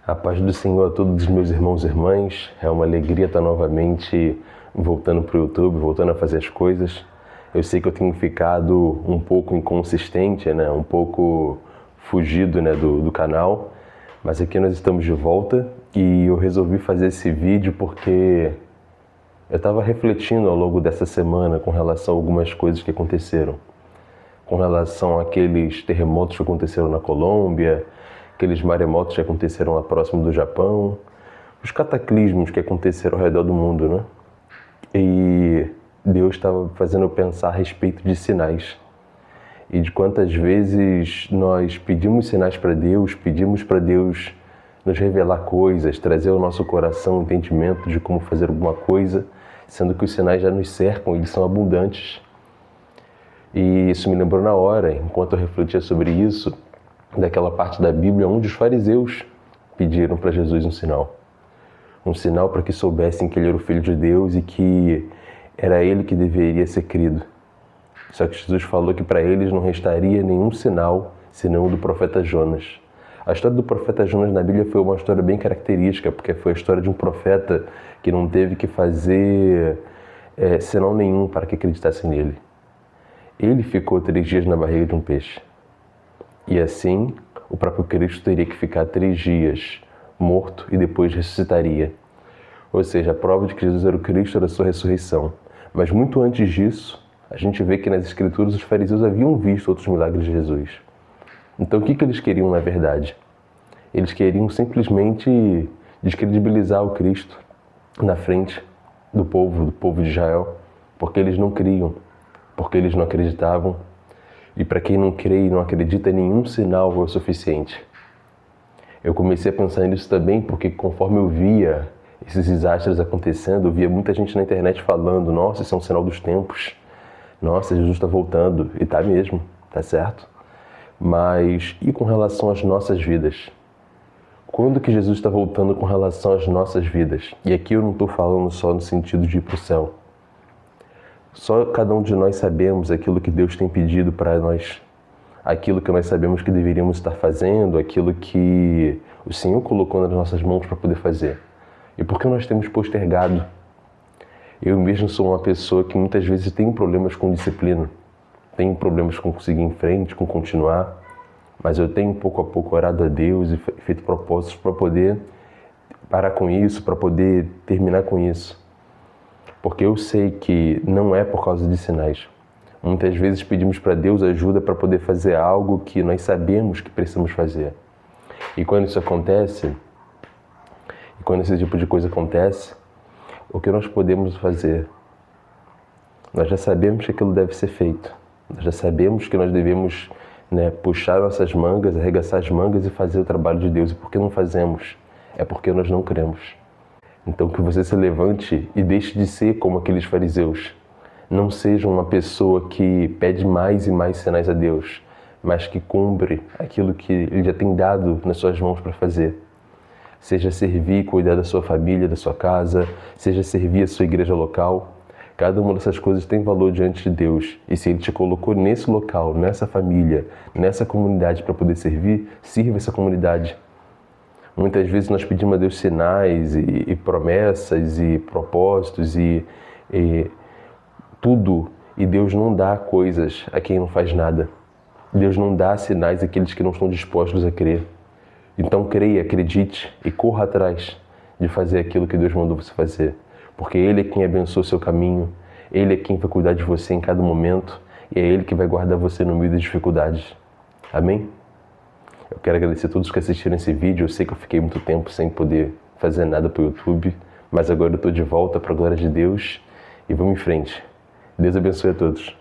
A paz do Senhor a todos os meus irmãos e irmãs. É uma alegria estar novamente voltando para o YouTube, voltando a fazer as coisas. Eu sei que eu tenho ficado um pouco inconsistente, um pouco fugido do canal, mas aqui nós estamos de volta e eu resolvi fazer esse vídeo porque eu estava refletindo ao longo dessa semana com relação a algumas coisas que aconteceram. Com relação àqueles terremotos que aconteceram na Colômbia, aqueles maremotos que aconteceram lá próximo do Japão, os cataclismos que aconteceram ao redor do mundo, E Deus estava fazendo eu pensar a respeito de sinais. E de quantas vezes nós pedimos sinais para Deus, pedimos para Deus nos revelar coisas, trazer ao nosso coração o entendimento de como fazer alguma coisa, sendo que os sinais já nos cercam, eles são abundantes. E isso me lembrou na hora, enquanto eu refletia sobre isso, daquela parte da Bíblia onde os fariseus pediram para Jesus um sinal. Um sinal para que soubessem que ele era o Filho de Deus e que era ele que deveria ser crido. Só que Jesus falou que para eles não restaria nenhum sinal senão o do profeta Jonas. A história do profeta Jonas na Bíblia foi uma história bem característica, porque foi a história de um profeta que não teve que fazer sinal nenhum para que acreditassem nele. Ele ficou 3 dias na barriga de um peixe. E assim, o próprio Cristo teria que ficar 3 dias morto e depois ressuscitaria. Ou seja, a prova de que Jesus era o Cristo era a sua ressurreição. Mas muito antes disso, a gente vê que nas Escrituras os fariseus haviam visto outros milagres de Jesus. Então o que eles queriam na verdade? Eles queriam simplesmente descredibilizar o Cristo na frente do povo de Israel, porque eles não criam, porque eles não acreditavam. E para quem não crê e não acredita, nenhum sinal é o suficiente. Eu comecei a pensar nisso também porque conforme eu via esses desastres acontecendo, eu via muita gente na internet falando: nossa, isso é um sinal dos tempos. Nossa, Jesus está voltando. E está mesmo, está certo. Mas e com relação às nossas vidas? Quando que Jesus está voltando com relação às nossas vidas? E aqui eu não estou falando só no sentido de ir para o céu. Só cada um de nós sabemos aquilo que Deus tem pedido para nós, aquilo que nós sabemos que deveríamos estar fazendo, aquilo que o Senhor colocou nas nossas mãos para poder fazer. E por que nós temos postergado? Eu mesmo sou uma pessoa que muitas vezes tem problemas com disciplina, tenho problemas com conseguir ir em frente, com continuar, mas eu tenho pouco a pouco orado a Deus e feito propósitos para poder parar com isso, para poder terminar com isso. Porque eu sei que não é por causa de sinais. Muitas vezes pedimos para Deus ajuda para poder fazer algo que nós sabemos que precisamos fazer. E quando isso acontece, e quando esse tipo de coisa acontece, o que nós podemos fazer? Nós já sabemos que aquilo deve ser feito. Nós já sabemos que nós devemos puxar nossas mangas, arregaçar as mangas e fazer o trabalho de Deus. E por que não fazemos? É porque nós não cremos. Então que você se levante e deixe de ser como aqueles fariseus. Não seja uma pessoa que pede mais e mais sinais a Deus, mas que cumpre aquilo que Ele já tem dado nas suas mãos para fazer. Seja servir e cuidar da sua família, da sua casa, seja servir a sua igreja local. Cada uma dessas coisas tem valor diante de Deus. E se Ele te colocou nesse local, nessa família, nessa comunidade para poder servir, sirva essa comunidade. Muitas vezes nós pedimos a Deus sinais e promessas e propósitos e tudo, e Deus não dá coisas a quem não faz nada. Deus não dá sinais àqueles que não estão dispostos a crer. Então creia, acredite e corra atrás de fazer aquilo que Deus mandou você fazer. Porque Ele é quem abençoa o seu caminho, Ele é quem vai cuidar de você em cada momento e é Ele que vai guardar você no meio das dificuldades. Amém? Eu quero agradecer a todos que assistiram esse vídeo. Eu sei que eu fiquei muito tempo sem poder fazer nada para o YouTube, mas agora eu estou de volta para a glória de Deus e vamos em frente. Deus abençoe a todos.